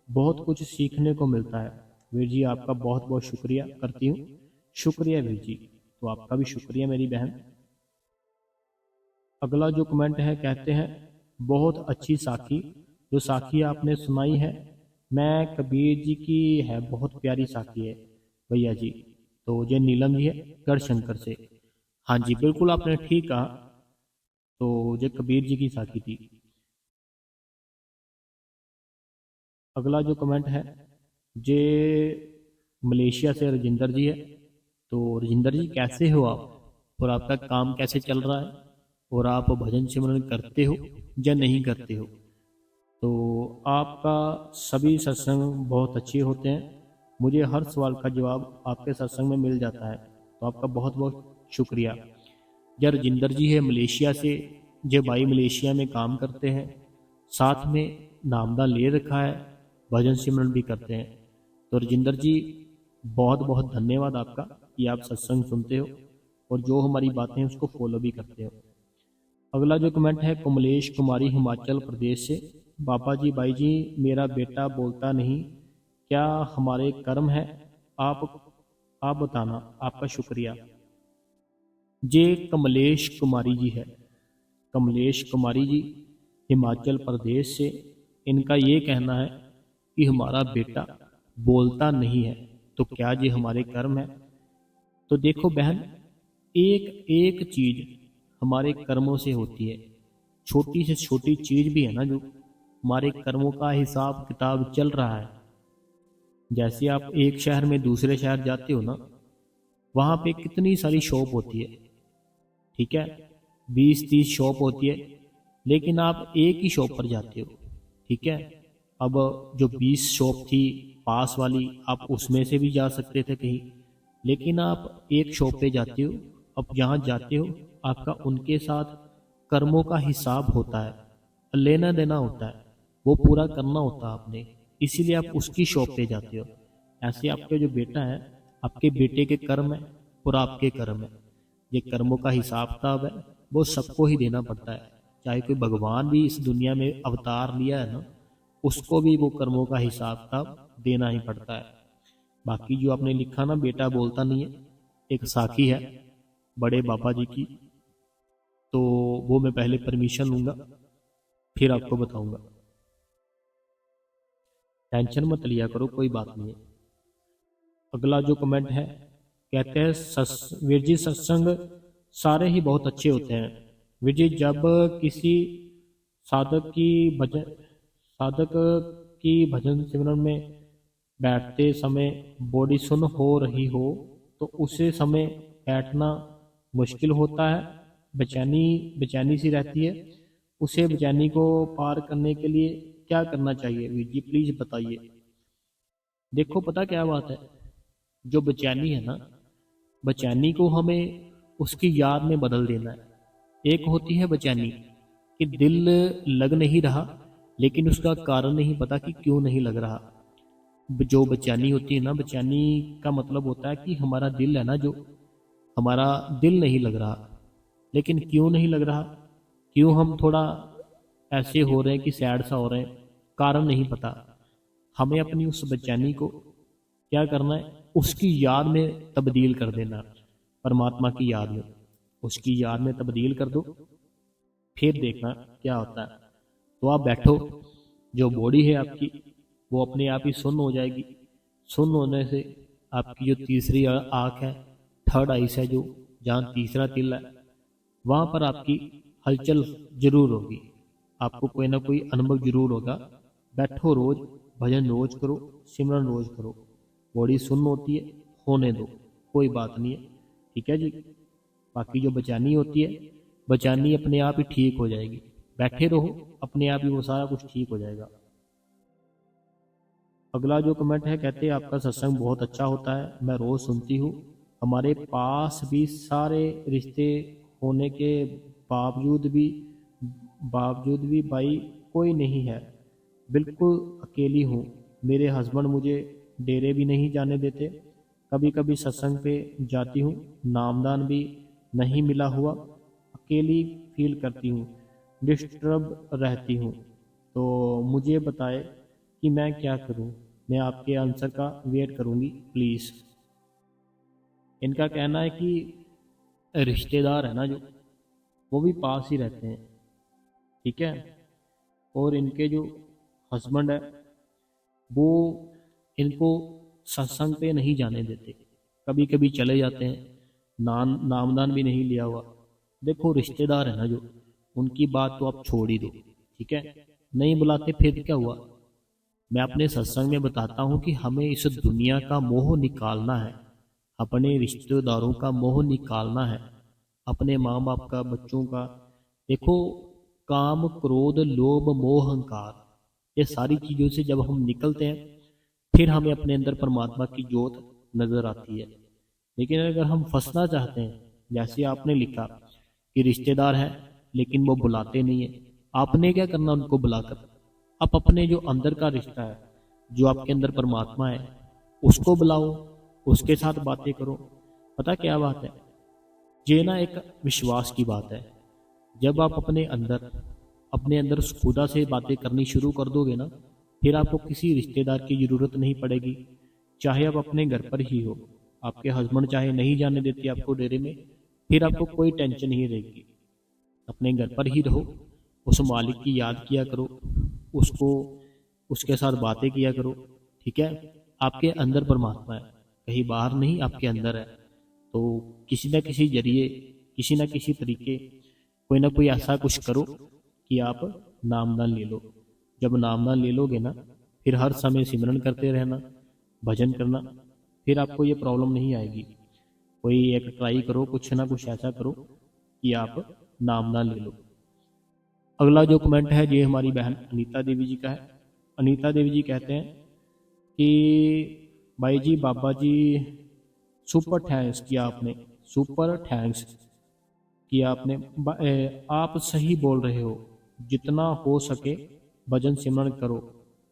बहुत कुछ सीखने को मिलता है। वीर जी आपका बहुत बहुत शुक्रिया करती हूँ। शुक्रिया वीर जी। तो आपका भी शुक्रिया मेरी बहन। अगला जो कमेंट है, कहते हैं बहुत अच्छी साखी, जो साखी आपने सुनाई है, मैं कबीर जी की है, बहुत प्यारी साखी है भैया जी। तो ये नीलम जी है गढ़शंकर से। हाँ जी बिल्कुल आपने ठीक कहा। तो ये कबीर जी की साखी थी। अगला जो कमेंट है, जे मलेशिया से रजिंदर जी है। तो रजिंदर जी कैसे हो आप, और आपका काम कैसे चल रहा है, और आप भजन सिमरन करते हो या नहीं करते हो। तो आपका सभी सत्संग बहुत अच्छे होते हैं, मुझे हर सवाल का जवाब आपके सत्संग में मिल जाता है, तो आपका बहुत बहुत शुक्रिया। जय रजिंदर जी है मलेशिया से, जय भाई मलेशिया में काम करते हैं, साथ में नामदा ले रखा है, भजन सिमरन भी करते हैं। तो रजिंदर जी बहुत बहुत धन्यवाद आपका कि आप सत्संग सुनते हो और जो हमारी बातें हैं उसको फॉलो भी करते हो। अगला जो कमेंट है, कमलेश कुमारी हिमाचल प्रदेश से। बाबा जी भाई जी मेरा बेटा बोलता नहीं, क्या हमारे कर्म है, आप बताना, आपका शुक्रिया। ये कमलेश कुमारी जी है, कमलेश कुमारी जी हिमाचल प्रदेश से। इनका ये कहना है कि हमारा बेटा बोलता नहीं है, तो क्या ये हमारे कर्म है। तो देखो बहन, एक एक चीज हमारे कर्मों से होती है, छोटी से छोटी चीज भी है ना जो हमारे कर्मों का हिसाब किताब चल रहा है। जैसे आप एक शहर में दूसरे शहर जाते हो ना, वहां पे कितनी सारी शॉप होती है, ठीक है, 20-30 शॉप होती है, लेकिन आप एक ही शॉप पर जाते हो, ठीक है। अब जो 20 शॉप थी पास वाली, आप उसमें से भी जा सकते थे कहीं, लेकिन आप एक शॉप पे जाते हो। अब जहाँ जाते हो आपका उनके साथ कर्मों का हिसाब होता है, लेना देना होता है, वो पूरा करना होता है आपने, इसीलिए आप उसकी शॉप पे जाते हो। ऐसे आपके जो बेटा है, आपके बेटे के कर्म है और आपके कर्म है, ये कर्मों का हिसाब किताब है, वो सबको ही देना पड़ता है। चाहे कोई भगवान भी इस दुनिया में अवतार लिया है ना, उसको भी वो कर्मों का हिसाब किताब देना ही पड़ता है। बाकी जो आपने लिखा ना, बेटा बोलता नहीं है, एक साखी है बड़े बाबा जी की, तो वो मैं पहले परमिशन लूंगा फिर आपको बताऊंगा। टेंशन मत लिया करो, कोई बात नहीं है। अगला जो कमेंट है, कहते हैं वीर जी सत्संग सारे ही बहुत अच्छे होते हैं। वीर जी जब किसी साधक की भजन साधक की भजन सिमरन में बैठते समय बॉडी सुन्न हो रही हो, तो उसे समय बैठना मुश्किल होता है, बेचैनी बेचैनी सी रहती है, उसे बेचैनी को पार करने के लिए क्या करना चाहिए वीर जी, प्लीज बताइए। देखो पता क्या बात है, जो बेचैनी है ना, बेचैनी को हमें उसकी याद में बदल देना है। एक होती है बेचैनी कि दिल लग नहीं रहा, लेकिन उसका कारण नहीं पता कि क्यों नहीं लग रहा। जो बेचैनी होती है ना, बेचैनी का मतलब होता है कि हमारा दिल है ना, जो हमारा दिल नहीं लग रहा। लेकिन क्यों नहीं लग रहा, क्यों हम थोड़ा ऐसे हो रहे हैं कि सैड सा हो रहे हैं, कारण नहीं पता। हमें अपनी उस बेचैनी को क्या करना है, उसकी याद में तब्दील कर देना, परमात्मा की याद में, उसकी याद में तब्दील कर दो। फिर देखना क्या होता है। तो आप बैठो, जो बॉडी है आपकी वो अपने आप ही सुन्न हो जाएगी। सुन्न होने से आपकी जो तीसरी आँख है, थर्ड आइस है, जो जहाँ तीसरा तिल है, वहाँ पर आपकी हलचल जरूर होगी, आपको कोई ना कोई अनुभव जरूर होगा। बैठो, रोज भजन रोज करो, सिमरन रोज करो, बॉडी सुन्न होती है, होने दो, कोई बात नहीं है, ठीक है जी। बाकी जो बचानी होती है, बचानी अपने आप ही ठीक हो जाएगी। बैठे रहो, अपने आप ही वो सारा कुछ ठीक हो जाएगा। अगला जो कमेंट है, कहते हैं आपका सत्संग बहुत अच्छा होता है, मैं रोज सुनती हूँ। हमारे पास भी सारे रिश्ते होने के बावजूद भी भाई कोई नहीं है, बिल्कुल अकेली हूँ। मेरे हस्बैंड मुझे डेरे भी नहीं जाने देते। कभी कभी सत्संग पे जाती हूँ, नामदान भी नहीं मिला हुआ, अकेली फील करती हूँ, डिस्टर्ब रहती हूँ। तो मुझे बताए कि मैं क्या करूँ। मैं आपके आंसर का वेट करूँगी प्लीज़। इनका कहना है कि रिश्तेदार है ना जो, वो भी पास ही रहते हैं, ठीक है, और इनके जो हस्बैंड है वो इनको सत्संग पे नहीं जाने देते, कभी कभी चले जाते हैं, नामदान भी नहीं लिया हुआ। देखो रिश्तेदार है ना जो, उनकी बात तो आप छोड़ ही दो, ठीक है, नहीं बुलाते फिर क्या हुआ। मैं अपने सत्संग में बताता हूँ कि हमें इस दुनिया का मोह निकालना है, अपने रिश्तेदारों का मोह निकालना है, अपने माँ बाप का, बच्चों का। देखो, काम क्रोध लोभ मोह अहंकार, ये सारी चीज़ों से जब हम निकलते हैं फिर हमें अपने अंदर परमात्मा की ज्योत नजर आती है। लेकिन अगर हम फंसना चाहते हैं, जैसे आपने लिखा कि रिश्तेदार है लेकिन वो बुलाते नहीं है, आपने क्या करना उनको बुलाकर, आप अपने जो अंदर का रिश्ता है, जो आपके अंदर परमात्मा है, उसको बुलाओ, उसके साथ बातें करो। पता क्या बात है, ये ना एक विश्वास की बात है। जब आप अपने अंदर उस खुदा से बातें करनी शुरू कर दोगे ना, फिर आपको किसी रिश्तेदार की जरूरत नहीं पड़ेगी। चाहे आप अपने घर पर ही हो, आपके हस्बैंड चाहे नहीं जाने देते आपको डेरे में, फिर आपको कोई टेंशन नहीं रहेगी। अपने घर पर ही रहो, उस मालिक की याद किया करो, उसको उसके साथ बातें किया करो, ठीक है। आपके अंदर परमात्मा है, कहीं बाहर नहीं, आपके अंदर है। तो किसी न किसी जरिए, किसी न किसी तरीके, कोई ना कोई ऐसा कुछ करो कि आप नामदान ले लो। जब नामदान ले लोगे ना, फिर हर समय सिमरन करते रहना, भजन करना, फिर आपको ये प्रॉब्लम नहीं आएगी। कोई एक ट्राई करो, कुछ ना कुछ ऐसा करो कि आप नामदान ले लो। अगला जो कमेंट है ये हमारी बहन अनीता देवी जी का है। अनीता देवी जी कहते हैं कि भाई जी, बाबा जी, सुपर थैंक्स किया आपने, सुपर थैंक्स किया आपने। आप सही बोल रहे हो, जितना हो सके भजन सिमरन करो,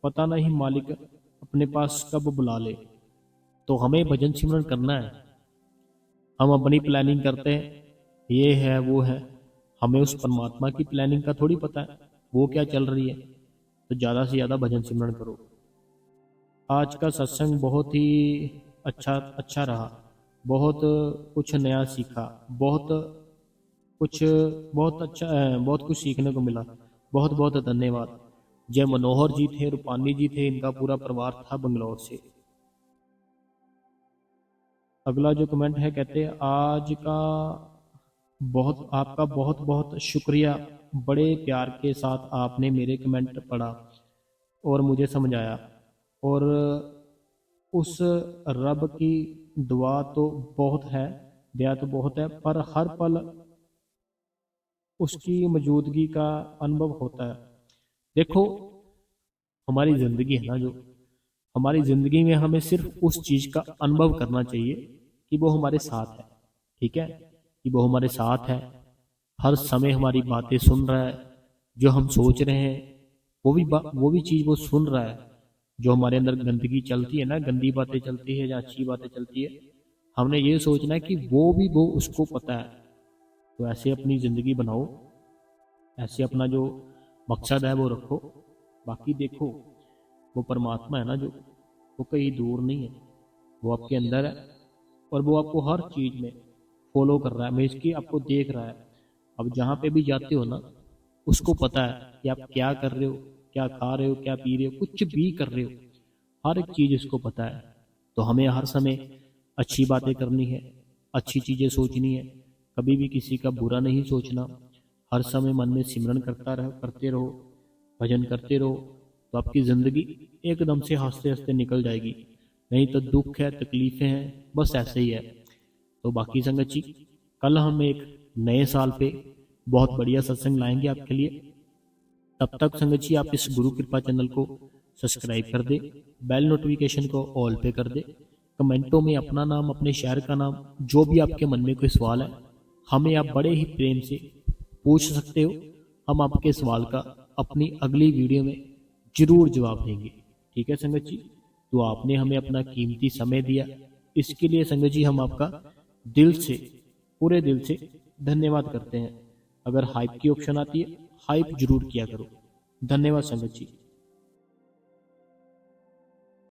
पता नहीं मालिक अपने पास कब बुला ले। तो हमें भजन सिमरन करना है, हम अपनी प्लानिंग करते हैं, ये है वो है, हमें उस परमात्मा की प्लानिंग का थोड़ी पता है वो क्या चल रही है। तो ज़्यादा से ज़्यादा भजन सिमरन करो। आज का सत्संग बहुत ही अच्छा अच्छा रहा, बहुत कुछ नया सीखा, कुछ बहुत अच्छा बहुत कुछ सीखने को मिला। बहुत बहुत धन्यवाद। जय मनोहर जी थे, रूपानी जी थे, इनका पूरा परिवार था बंगलौर से। अगला जो कमेंट है, कहते हैं आज का आपका बहुत बहुत शुक्रिया, बड़े प्यार के साथ आपने मेरे कमेंट पढ़ा और मुझे समझाया, और उस रब की दुआ तो बहुत है, दया तो बहुत है, पर हर पल उसकी मौजूदगी का अनुभव होता है। देखो, हमारी ज़िंदगी है ना जो, हमारी ज़िंदगी में हमें सिर्फ उस चीज़ का अनुभव करना चाहिए कि वो हमारे साथ है, ठीक है, कि वो हमारे साथ है, हर समय हमारी बातें सुन रहा है, जो हम सोच रहे हैं वो भी चीज़ वो सुन रहा है। जो हमारे अंदर गंदगी चलती है ना, गंदी बातें चलती है या अच्छी बातें चलती है, हमने ये सोचना है कि वो उसको पता है। तो ऐसे अपनी ज़िंदगी बनाओ, ऐसे अपना जो मकसद है वो रखो। बाकी देखो, वो परमात्मा है ना जो, वो कहीं दूर नहीं है, वो आपके अंदर है और वो आपको हर चीज़ में फॉलो कर रहा है, मीन्स कि आपको देख रहा है। अब जहाँ पे भी जाते हो ना, उसको पता है कि आप क्या कर रहे हो, क्या खा रहे हो, क्या पी रहे हो, कुछ भी कर रहे हो, हर एक चीज़ उसको पता है। तो हमें हर समय अच्छी बातें करनी है, अच्छी चीज़ें सोचनी है, कभी भी किसी का बुरा नहीं सोचना। हर समय मन में सिमरन करते रहो, भजन करते रहो, तो आपकी ज़िंदगी एकदम से हंसते हंसते निकल जाएगी। नहीं तो दुख है, तकलीफ़ें हैं, बस ऐसे ही है। तो बाकी संगत जी, कल हम एक नए साल पे बहुत बढ़िया सत्संग लाएंगे आपके लिए। तब तक संगत जी आप इस गुरु कृपा चैनल को सब्सक्राइब कर दे, बेल नोटिफिकेशन को ऑल पे कर दे। कमेंटों में अपना नाम, अपने शहर का नाम, जो भी आपके मन में कोई सवाल है, हमें आप बड़े ही प्रेम से पूछ सकते हो। हम आपके सवाल का अपनी अगली वीडियो में जरूर जवाब देंगे। ठीक है संगत जी, तो आपने हमें अपना कीमती समय दिया, इसके लिए संगत जी हम आपका दिल से, पूरे दिल से धन्यवाद करते हैं। अगर हाइप की ऑप्शन आती है, हाइप जरूर किया करो। धन्यवाद संगत जी।